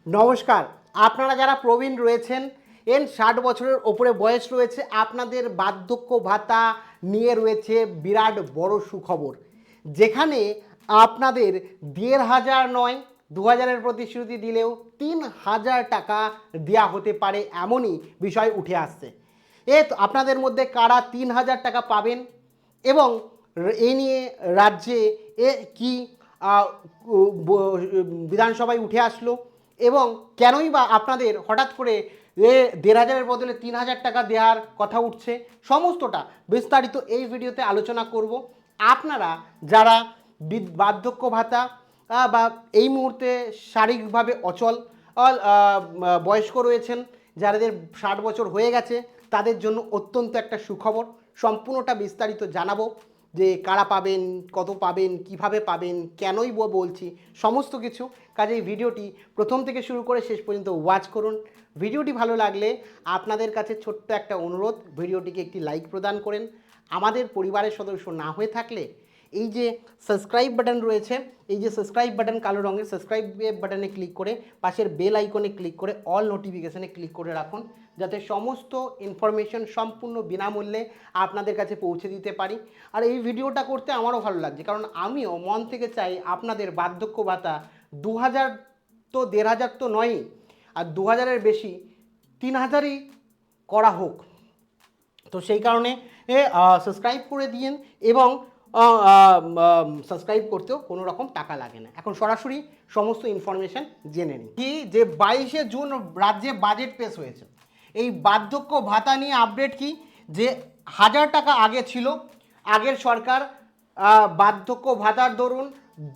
নমস্কার। আপনারা যারা প্রবীণ রয়েছেন, 60 বছরের ওপরে বয়স রয়েছে, আপনাদের বার্ধক্য ভাতা নিয়ে রয়েছে বিরাট বড় সুখবর, যেখানে আপনাদের ১,৫০০ নয় ২,০০০-এর প্রতিশ্রুতি দিলেও ৩,০০০ টাকা দেওয়া হতে পারে, এমনই বিষয় উঠে আসছে। আপনাদের মধ্যে কারা ৩,০০০ টাকা পাবেন এবং এই নিয়ে রাজ্যে কি বিধানসভায় উঠে আসলো এবং কেনই বা আপনাদের হঠাৎ করে ১,৫০০-এর বদলে ৩,০০০ টাকা দেওয়ার কথা উঠছে, সমস্তটা বিস্তারিত এই ভিডিওতে আলোচনা করব। আপনারা যারা বার্ধক্য ভাতা বা এই মুহূর্তে শারীরিকভাবে অচল বয়স্ক রয়েছেন, যাদের ৬০ বছর হয়ে গেছে, তাদের জন্য অত্যন্ত একটা সুখবর। সম্পূর্ণটা বিস্তারিত জানাবো, যে কারা পাবেন, কত পাবেন, কিভাবে পাবেন, কেনই বলছি, সমস্ত কিছু। কাজেই ভিডিওটি প্রথম থেকে শুরু করে শেষ পর্যন্ত ওয়াচ করুন। ভিডিওটি ভালো লাগলে আপনাদের কাছে ছোট্ট একটা অনুরোধ, ভিডিওটিকে একটি লাইক প্রদান করেন। আমাদের পরিবারের সদস্য না হয়ে থাকলে এই যে সাবস্ক্রাইব বাটন রয়েছে, এই যে সাবস্ক্রাইব বাটন কালো রঙের সাবস্ক্রাইব বাটনে ক্লিক করে পাশের বেল আইকনে ক্লিক করে অল নোটিফিকেশানে ক্লিক করে রাখুন, যাতে সমস্ত ইনফরমেশন সম্পূর্ণ বিনামূল্যে আপনাদের কাছে পৌঁছে দিতে পারি। আর এই ভিডিওটা করতে আমারও ভালো লাগছে, কারণ আমিও মন থেকে চাই আপনাদের বার্ধক্য ভাতা ২,০০০ তো ১,৫০০ তো নয়ই, আর ২,০০০-এর বেশি ৩,০০০ই করা হোক। তো সেই কারণে সাবস্ক্রাইব করে দিন এবং সাবস্ক্রাইব করতেও কোনো রকম টাকা লাগে না। এখন সরাসরি সমস্ত ইনফরমেশান জেনে নিই। কি যে ২২শে জুন রাজ্যে বাজেট পেশ হয়েছে। এই বার্ধক্য ভাতা নিয়ে আপডেট কি, যে ১,০০০ টাকা আগে ছিল, আগের সরকার বার্ধক্য ভাতার দরুন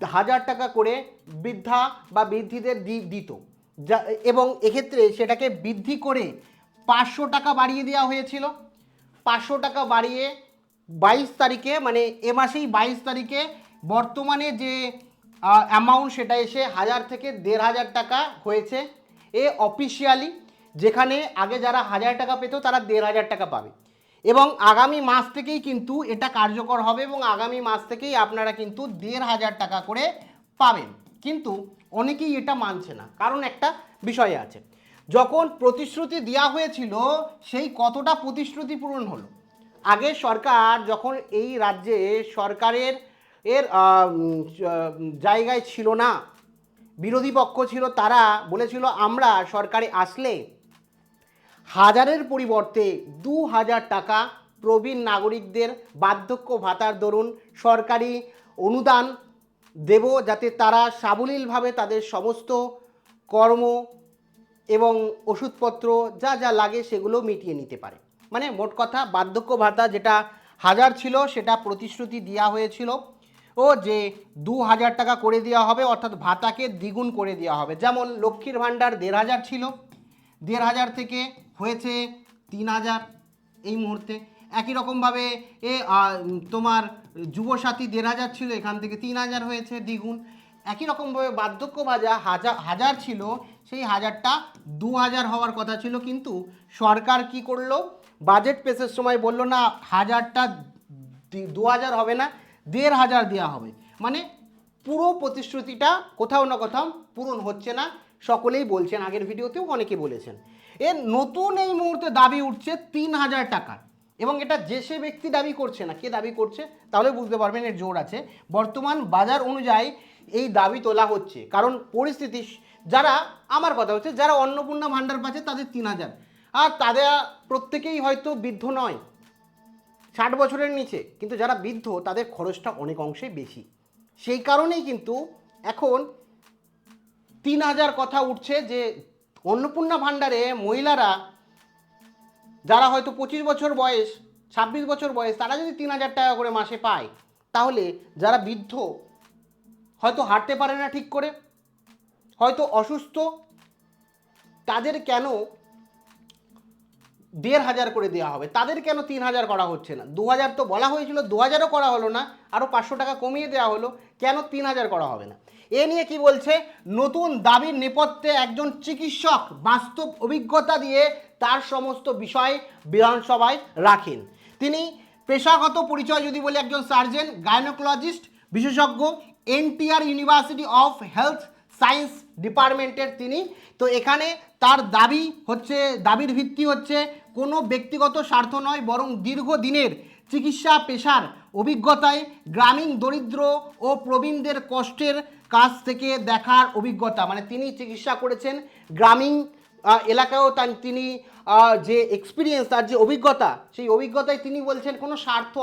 ১,০০০ টাকা করে বৃদ্ধা বা বৃদ্ধিদের দিত, যা এবং এক্ষেত্রে সেটাকে বৃদ্ধি করে ৫০০ টাকা বাড়িয়ে দেওয়া হয়েছিল। ৫০০ টাকা বাড়িয়ে ২২ তারিখে, মানে এ মাসেই ২২ তারিখে বর্তমানে যে অ্যামাউন্ট সেটা এসে ১,০০০ থেকে ১,৫০০ টাকা হয়েছে। অফিসিয়ালি, যেখানে আগে যারা ১,০০০ টাকা পেত তারা ১,৫০০ টাকা পাবে এবং আগামী মাস থেকেই কিন্তু এটা কার্যকর হবে এবং আগামী মাস থেকেই আপনারা কিন্তু ১,৫০০ টাকা করে পাবেন। কিন্তু অনেকেই এটা মানছে না, কারণ একটা বিষয় আছে, যখন প্রতিশ্রুতি দেওয়া হয়েছিল সেই কতটা প্রতিশ্রুতি পূরণ হলো। আগের সরকার যখন এই রাজ্যে সরকারের জায়গায় ছিল না, বিরোধী পক্ষ ছিল, তারা বলেছিল আমরা সরকারে আসলে ১,০০০-এর পরিবর্তে ২,০০০ টাকা প্রবীণ নাগরিকদের বার্ধক্য ভাতার দরুন সরকারি অনুদান দেব, যাতে তারা সাবলীলভাবে তাদের সমস্ত কর্ম এবং ওষুধপত্র যা যা লাগে সেগুলো মিটিয়ে নিতে পারে। মানে মোট কথা, বার্ধক্য ভাতা যেটা ১,০০০ ছিল সেটা প্রতিশ্রুতি দেওয়া হয়েছিল যে ২,০০০ টাকা করে দেওয়া হবে, অর্থাৎ ভাতাকে দ্বিগুণ করে দেওয়া হবে। যেমন লক্ষ্মীর ভাণ্ডার ১,৫০০ ছিল, ১,৫০০ থেকে হয়েছে ৩,০০০ এই মুহূর্তে। একই রকমভাবে তোমার যুবসাথী ১,৫০০ ছিল, এখান থেকে ৩,০০০ হয়েছে দ্বিগুণ। একই রকমভাবে বার্ধক্য ভাতা ১,০০০ ছিল, সেই ১,০০০টা ২,০০০ হওয়ার কথা ছিল, কিন্তু সরকার কি করলো, বাজেট পেশের সময় বলল না, ১,০০০টা ২,০০০ হবে না, ১,৫০০ দেওয়া হবে। মানে পুরো প্রতিশ্রুতিটা কোথাও না কোথাও পূরণ হচ্ছে না, সকলেই বলছেন, আগের ভিডিওতেও অনেকে বলেছেন। নতুন এই মুহূর্তে দাবি উঠছে ৩,০০০ টাকার, এবং এটা যে সে ব্যক্তি দাবি করছে না, কে দাবি করছে তাহলে বুঝতে পারবেন এর জোর আছে। বর্তমান বাজার অনুযায়ী এই দাবি তোলা হচ্ছে, কারণ পরিস্থিতি, যারা, আমার কথা হচ্ছে যারা অন্নপূর্ণা ভাণ্ডার পাচ্ছে তাদের ৩,০০০, আর তাদের প্রত্যেকেই হয়তো বৃদ্ধ নয়, ৬০ বছরের নিচে, কিন্তু যারা বৃদ্ধ তাদের খরচটা অনেক অংশে বেশি। সেই কারণেই কিন্তু এখন ৩,০০০ কথা উঠছে, যে অন্নপূর্ণা ভাণ্ডারে মহিলারা যারা হয়তো ২৫ বছর বয়স, ২৬ বছর বয়স, তারা যদি ৩,০০০ টাকা করে মাসে পায়, তাহলে যারা বৃদ্ধ, হয়তো হাঁটতে পারে না ঠিক করে, হয়তো অসুস্থ, তাদের কেন ১,৫০০ করে দেওয়া হবে, তাদের কেন ৩,০০০ করা হচ্ছে না? ২,০০০ তো বলা হয়েছিল, ২,০০০ও করা হলো না, আরও ৫০০ টাকা কমিয়ে দেওয়া হলো, কেন ৩,০০০ করা হবে না? এ নিয়ে কি বলছে, নতুন দাবির নেপথ্যে একজন চিকিৎসক বাস্তব অভিজ্ঞতা দিয়ে তার সমস্ত বিষয় বিধানসভায় রাখেন। তিনি পেশাগত পরিচয় যদি বলি, একজন সার্জন গাইনোকোলজিস্ট বিশেষজ্ঞ, NTR university of health science ডিপার্টমেন্টের তিনি। তো এখানে তার দাবির ভিত্তি হচ্ছে কোনো ব্যক্তিগত স্বার্থ নয়, বরং দীর্ঘদিনের চিকিৎসা পেশার অভিজ্ঞতায় গ্রামীণ দরিদ্র ও প্রবীণদের কষ্টের কাছ থেকে দেখার অভিজ্ঞতা। মানে তিনি চিকিৎসা করেছেন গ্রামীণ এলাকায়ও তিনি যে এক্সপিরিয়েন্স, তার যে অভিজ্ঞতা, সেই অভিজ্ঞতায় তিনি বলছেন কোনো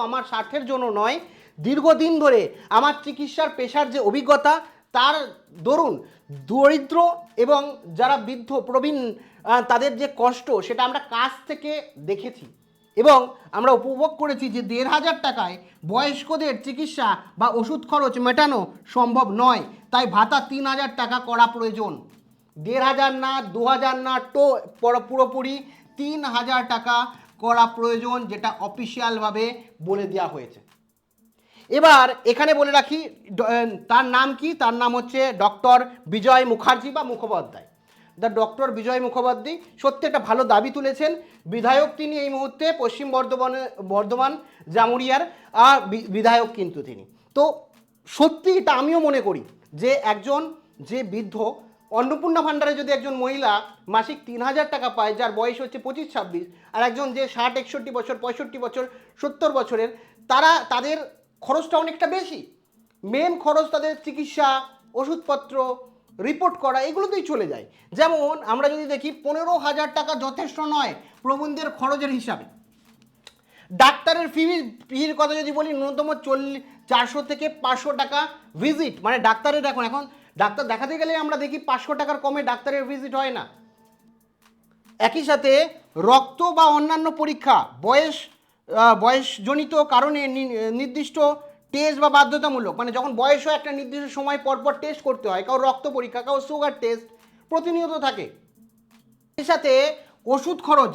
আমার স্বার্থের জন্য নয়, দীর্ঘদিন ধরে আমার চিকিৎসার পেশার যে অভিজ্ঞতা তার দরুন দরিদ্র এবং যারা বৃদ্ধ প্রবীণ তাদের যে কষ্ট সেটা আমরা কাছ থেকে দেখেছি এবং আমরা উপভোগ করেছি যে ১,৫০০ টাকায় বয়স্কদের চিকিৎসা বা ওষুধ খরচ মেটানো সম্ভব নয়, তাই ভাতা ৩,০০০ টাকা করা প্রয়োজন। ১,৫০০ না, ২,০০০ না, পুরোপুরি ৩,০০০ টাকা করা প্রয়োজন, যেটা অফিসিয়ালভাবে বলে দেওয়া হয়েছে। এবার এখানে বলে রাখি তার নাম কি, তার নাম হচ্ছে ডক্টর বিজয় মুখার্জি বা মুখোপাধ্যায়। ডক্টর বিজয় মুখোপাধ্যায় সত্যি একটা ভালো দাবি তুলেছেন। বিধায়ক তিনি এই মুহূর্তে পশ্চিম বর্ধমান জামুরিয়ার বিধায়ক কিন্তু তিনি। তো সত্যি এটা আমিও মনে করি যে একজন যে বৃদ্ধ, অন্নপূর্ণা ভাণ্ডারে যদি একজন মহিলা মাসিক ৩,০০০ টাকা পায়, যার বয়স হচ্ছে ২৫-২৬, আর একজন যে ৬০-৬১ বছর, ৬৫ বছর, ৭০ বছরের, তাদের খরচটা অনেকটা বেশি। মেন খরচ তাদের চিকিৎসা, ওষুধপত্র, রিপোর্ট করা, এগুলোতেই চলে যায়। যেমন আমরা যদি দেখি ১৫,০০০ টাকা যথেষ্ট নয় প্রবীণদের খরচের হিসাবে। ডাক্তারের ফির কথা যদি বলি, ন্যূনতম ৪০০ থেকে ৫০০ টাকা ভিজিট। মানে ডাক্তারের এখন ডাক্তার দেখাতে গেলে আমরা দেখি ৫০০ টাকার কমে ডাক্তারের ভিজিট হয় না। একই সাথে রক্ত বা অন্যান্য পরীক্ষা বয়সজনিত কারণে নির্দিষ্ট টেস্ট বা বাধ্যতামূলক, মানে যখন বয়স হয় একটা নির্দিষ্ট সময় পর টেস্ট করতে হয়, কারো রক্ত পরীক্ষা, কারো সুগার টেস্ট প্রতিনিয়ত থাকে। এর সাথে ওষুধ খরচ,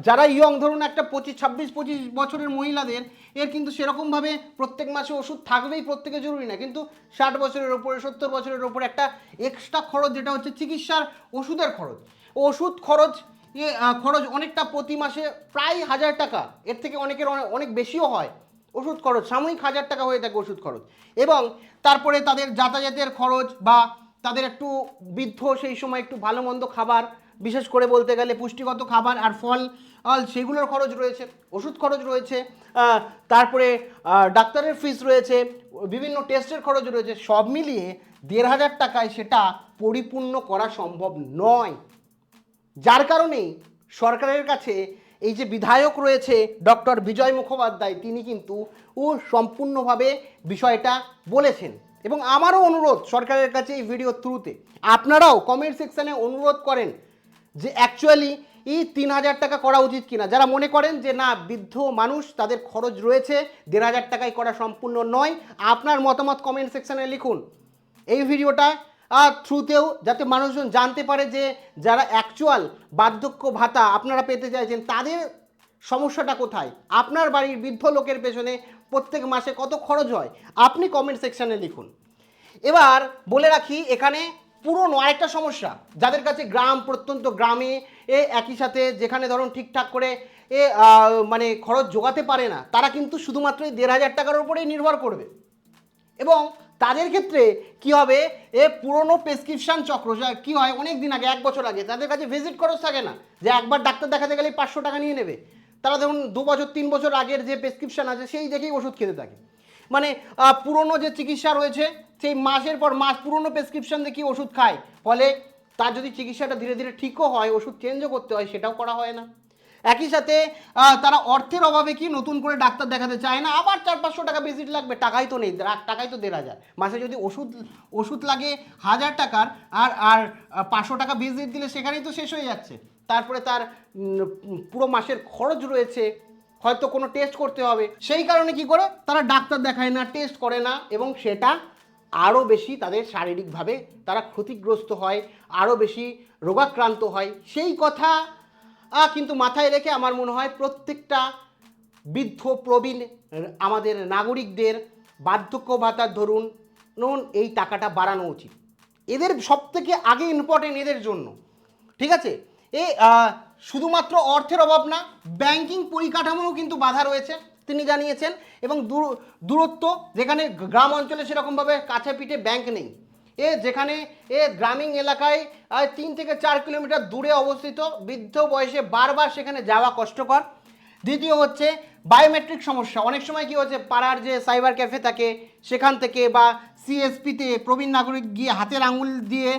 যারা ইয়ং, ধরুন একটা ২৬-২৫ বছরের মহিলাদের, এর কিন্তু সেরকমভাবে প্রত্যেক মাসে ওষুধ থাকবেই প্রত্যেকে জরুরি না, কিন্তু ৬০ বছরের ওপরে, ৭০ বছরের ওপরে একটা এক্সট্রা খরচ যেটা হচ্ছে চিকিৎসার ওষুধের খরচ। ওষুধ খরচ অনেকটা প্রতি মাসে প্রায় ১,০০০ টাকা, এর থেকে অনেক বেশিও হয় ওষুধ খরচ, সাময়িক ১,০০০ টাকা হয়ে থাকে ওষুধ খরচ। এবং তারপরে তাদের যাতায়াতের খরচ, বা তাদের একটু বৃদ্ধ সেই সময় একটু ভালো মন্দ খাবার, বিশেষ করে বলতে গেলে পুষ্টিগত খাবার আর ফল, সেগুলোর খরচ রয়েছে, ওষুধ খরচ রয়েছে, তারপরে ডাক্তারের ফিস রয়েছে, বিভিন্ন টেস্টের খরচ রয়েছে। সব মিলিয়ে ১,৫০০ টাকায় সেটা পরিপূর্ণ করা সম্ভব নয়। যার কারণেই সরকারের কাছে এই যে বিধায়ক রয়েছে ডক্টর বিজয় মুখোপাধ্যায়, তিনি কিন্তু সম্পূর্ণভাবে বিষয়টা বলেছেন। এবং আমারও অনুরোধ সরকারের কাছে এই ভিডিও থ্রুতে, আপনারাও কমেন্ট সেকশানে অনুরোধ করেন যে অ্যাকচুয়ালি এই ৩,০০০ টাকা করা উচিত কিনা। যারা মনে করেন যে না, বৃদ্ধ মানুষ, তাদের খরচ রয়েছে, ১,৫০০ টাকায় করা সম্পূর্ণ নয়, আপনার মতামত কমেন্ট সেকশানে লিখুন। এই ভিডিওটা থ্রুতেও যাতে মানুষজন জানতে পারে যে যারা অ্যাকচুয়াল বার্ধক্য ভাতা আপনারা পেতে চাইছেন, তাদের সমস্যাটা কোথায়, আপনার বাড়ির বৃদ্ধ লোকের পেছনে প্রত্যেক মাসে কত খরচ হয়, আপনি কমেন্ট সেকশানে লিখুন। এবার বলে রাখি, এখানে পুরনো আরেকটা সমস্যা, যাদের কাছে প্রত্যন্ত গ্রামে একই সাথে যেখানে ধরুন ঠিকঠাক করে মানে খরচ জোগাতে পারে না, তারা কিন্তু শুধুমাত্র ১,৫০০ টাকার উপরেই নির্ভর করবে। এবং তাদের ক্ষেত্রে কি হবে, পুরনো প্রেসক্রিপশান চক্র, যা কী হয় অনেক দিন আগে, ১ বছর আগে, তাদের কাছে ভিজিট খরচ থাকে না, যে একবার ডাক্তার দেখাতে গেলেই ৫০০ টাকা নিয়ে নেবে। তারা ধরুন ২ বছর ৩ বছর আগের যে প্রেসক্রিপশান আছে সেই দেখেই ওষুধ খেতে থাকে। মানে পুরনো যে চিকিৎসা রয়েছে সেই মাসের পর মাস পুরনো প্রেসক্রিপশান দেখি ওষুধ খায়, ফলে তার যদি চিকিৎসাটা ধীরে ধীরে ঠিকও হয়, ওষুধ চেঞ্জও করতে হয়, সেটাও করা হয় না। একই সাথে তারা অর্থের অভাবে কি নতুন করে ডাক্তার দেখাতে চায় না, আবার ৪-৫০০ টাকা ভিজিট লাগবে, টাকাই তো নেই, টাকাই তো ১,৫০০। মাসে যদি ওষুধ লাগে ১,০০০ টাকার, আর ৫০০ টাকা ভিজিট দিলে সেখানেই তো শেষ হয়ে যাচ্ছে। তারপরে তার পুরো মাসের খরচ রয়েছে, হয়তো কোনো টেস্ট করতে হবে, সেই কারণে কি করে তারা ডাক্তার দেখায় না, টেস্ট করে না, এবং সেটা আরও বেশি তাদের শারীরিকভাবে তারা ক্ষতিগ্রস্ত হয়, আরও বেশি রোগাক্রান্ত হয়। সেই কথা কিন্তু মাথায় রেখে আমার মনে হয় প্রত্যেকটা বৃদ্ধ প্রবীণ আমাদের নাগরিকদের বার্ধক্য ভাতার ধরুন এই টাকাটা বাড়ানো উচিত। এদের সবথেকে আগে ইম্পর্টেন্ট এদের জন্য, ঠিক আছে। শুধুমাত্র অর্থের অভাব না, ব্যাংকিং পরিকাঠামোও কিন্তু বাধা রয়েছে তিনি জানিয়েছেন, এবং দূরত্ব, যেখানে গ্রাম অঞ্চলে সেরকমভাবে কাছে পিঠে ব্যাংক নেই, যেখানে গ্রামীণ এলাকায় 3 থেকে 4 কিলোমিটার দূরে অবস্থিত, বৃদ্ধ বয়সে বারবার সেখানে যাওয়া কষ্টকর। দ্বিতীয় হচ্ছে বায়োমেট্রিক সমস্যা। অনেক সময় কি হচ্ছে, পাড়ার যে সাইবার ক্যাফে থাকে সেখান থেকে বা সিএসপিতে প্রবীণ নাগরিক গিয়ে হাতের আঙুল দিয়ে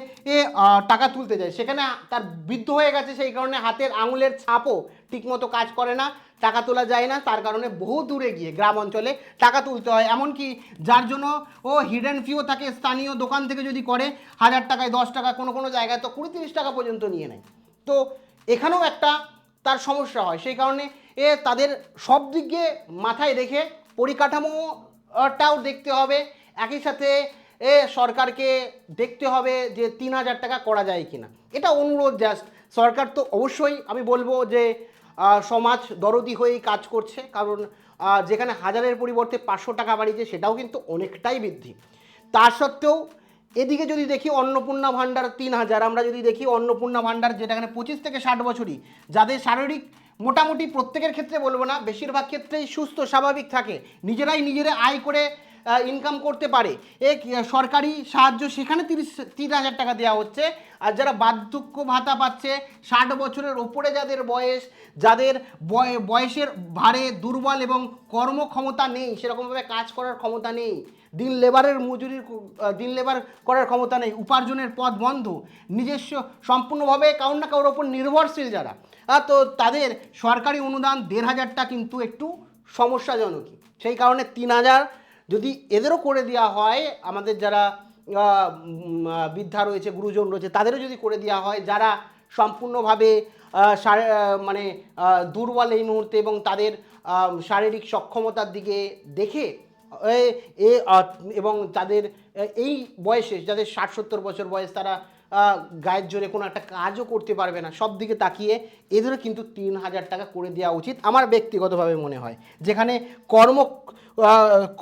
টাকা তুলতে যায়, সেখানে তার বৃদ্ধ হয়ে গেছে, সেই কারণে হাতের আঙুলের ছাপও ঠিকমতো কাজ করে না, টাকা তোলা যায় না, তার কারণে বহু দূরে গিয়ে গ্রাম অঞ্চলে টাকা তুলতে হয়। এমনকি যার জন্য হিডেন ফিও থাকে, স্থানীয় দোকান থেকে যদি করে 1000 টাকায় 10 টাকা, কোনো কোনো জায়গায় তো 20-30 টাকা পর্যন্ত নিয়ে নেয়। তো এখানেও একটা তার সমস্যা হয়, সেই কারণে তাদের সব দিকে মাথায় রেখে পরিকাঠামোটাও দেখতে হবে, একই সাথে সরকারকে দেখতে হবে যে 3000 টাকা করা যায় কিনা। এটা অনুরোধ জাস্ট। সরকার তো অবশ্যই আমি বলবো যে সমাজ দরদি হয়েই কাজ করছে, কারণ যেখানে 1000-এর পরিবর্তে 500 টাকা বাড়িয়েছে, সেটাও কিন্তু অনেকটাই বৃদ্ধি। তার সত্ত্বেও এদিকে যদি দেখি অন্নপূর্ণা ভাণ্ডার 3000, আমরা যদি দেখি অন্নপূর্ণা ভাণ্ডার যেটা এখানে 25 থেকে 60 বছরই, যাদের শারীরিক মোটামুটি প্রত্যেকের ক্ষেত্রে বলবো না, বেশিরভাগ ক্ষেত্রেই সুস্থ স্বাভাবিক থাকে, নিজেরা আয় করে ইনকাম করতে পারে, সরকারি সাহায্য সেখানে 30,000 টাকা দেওয়া হচ্ছে। আর যারা বার্ধক্য ভাতা পাচ্ছে, 60 বছরের ওপরে যাদের বয়স, যাদের বয়সের ভারে দুর্বল এবং কর্মক্ষমতা নেই, সেরকমভাবে কাজ করার ক্ষমতা নেই, দিন লেবার করার ক্ষমতা নেই, উপার্জনের পথ বন্ধ, নিজস্ব সম্পূর্ণভাবে কারোর না কারোর ওপর নির্ভরশীল যারা, তো তাদের সরকারি অনুদান 1500টা কিন্তু একটু সমস্যাজনকই। সেই কারণে 3000 যদি এদেরও করে দেওয়া হয়, আমাদের যারা বৃদ্ধা রয়েছে, গুরুজন রয়েছে, তাদেরও যদি করে দেওয়া হয়, যারা সম্পূর্ণভাবে মানে দুর্বল এই মুহূর্তে এবং তাদের শারীরিক সক্ষমতার দিকে দেখে এবং তাদের এই বয়সে, যাদের 60-70 বছর বয়স, তারা গায়ের জোরে কোনো একটা কাজও করতে পারবে না, সব দিকে তাকিয়ে এদেরও কিন্তু 3000 টাকা করে দেওয়া উচিত আমার ব্যক্তিগতভাবে মনে হয়। যেখানে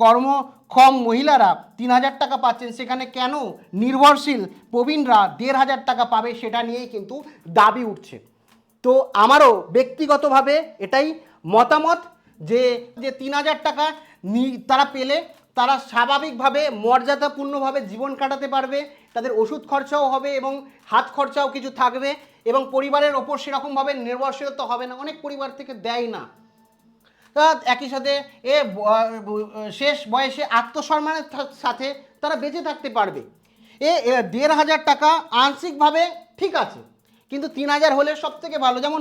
কর্মক্ষম মহিলারা 3000 টাকা পাচ্ছেন, সেখানে কেন নির্ভরশীল প্রবীণরা 1500 টাকা পাবে, সেটা নিয়েই কিন্তু দাবি উঠছে। তো আমারও ব্যক্তিগতভাবে এটাই মতামত যে 3000 টাকা তারা পেলে তারা স্বাভাবিকভাবে মর্যাদাপূর্ণভাবে জীবন কাটাতে পারবে, তাদের ওষুধ খরচাও হবে এবং হাত খরচাও কিছু থাকবে, এবং পরিবারের ওপর সেরকমভাবে নির্ভরশীলতা হবে না, অনেক পরিবার থেকে দেয় না। একই সাথে শেষ বয়সে আত্মসম্মানের সাথে তারা বেঁচে থাকতে পারবে। 1500 টাকা আংশিকভাবে ঠিক আছে, কিন্তু 3000 হলে সব থেকে ভালো। যেমন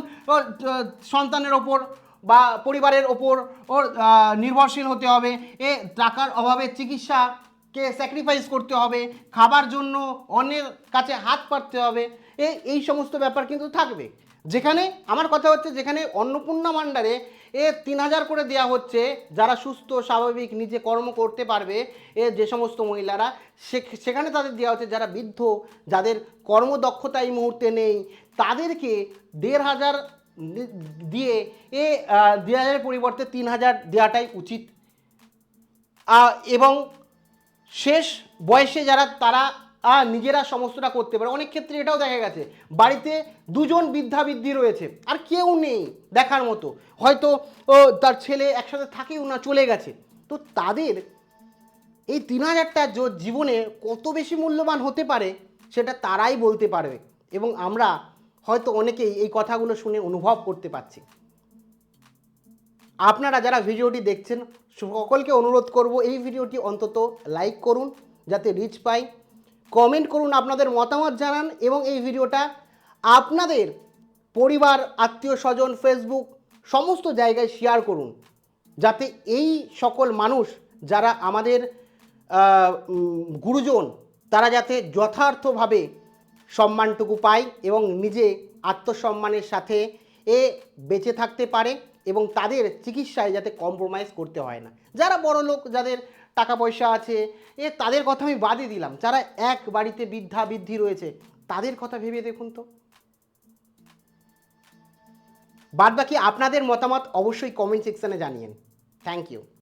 সন্তানের ওপর বা পরিবারের ওপর নির্ভরশীল হতে হবে, টাকার অভাবে চিকিৎসাকে স্যাক্রিফাইস করতে হবে, খাবার জন্য অন্যের কাছে হাত পাততে হবে, এই সমস্ত ব্যাপার কিন্তু থাকবে। যেখানে আমার কথা হচ্ছে, যেখানে অন্নপূর্ণা ভাণ্ডারে 3000 করে দেওয়া হচ্ছে, যারা সুস্থ স্বাভাবিক নিজে কর্ম করতে পারবে, যে সমস্ত মহিলারা, সেখানে তাদের দেওয়া হচ্ছে যারা বৃদ্ধ, যাদের কর্মদক্ষতা এই মুহূর্তে নেই, তাদেরকে 1500 দিয়ে 2000-এর পরিবর্তে 3000 দেওয়াটাই উচিত। এবং শেষ বয়সে যারা, তারা নিজেরা সমস্তটা করতে পারে। অনেক ক্ষেত্রে এটাও দেখা গেছে, বাড়িতে 2জন বৃদ্ধি রয়েছে, আর কেউ নেই দেখার মতো, হয়তো তার ছেলে একসাথে থাকেও না, চলে গেছে, তো তাদের এই 3000টা জীবনে কত বেশি মূল্যবান হতে পারে, সেটা তারাই বলতে পারবে, এবং আমরা হয়তো অনেকেই এই কথাগুলো শুনে অনুভব করতে পারছি। আপনারা যারা ভিডিওটি দেখছেন, সকলকে অনুরোধ করব, এই ভিডিওটি অন্তত লাইক করুন যাতে রিচ পাই, কমেন্ট করুন, আপনাদের মতামত জানান, এবং এই ভিডিওটা আপনাদের পরিবার, আত্মীয় স্বজন, ফেসবুক সমস্ত জায়গায় শেয়ার করুন, যাতে এই সকল মানুষ যারা আমাদের গুরুজন, তারা যাতে যথার্থভাবে সম্মানটুকু পায় এবং নিজে আত্মসম্মানের সাথে বেঁচে থাকতে পারে, এবং তাদের চিকিৎসায় যাতে কম্প্রোমাইজ করতে হয় না। যারা বড় লোক, যাদের টাকা পয়সা আছে, তাদের কথা আমি বাদই দিলাম, যারা এক বাড়িতে বৃদ্ধি রয়েছে, তাদের কথা ভেবে দেখুন তো। বাদবাকি আপনাদের মতামত অবশ্যই কমেন্ট সেকশনে জানিয়েন। Thank you.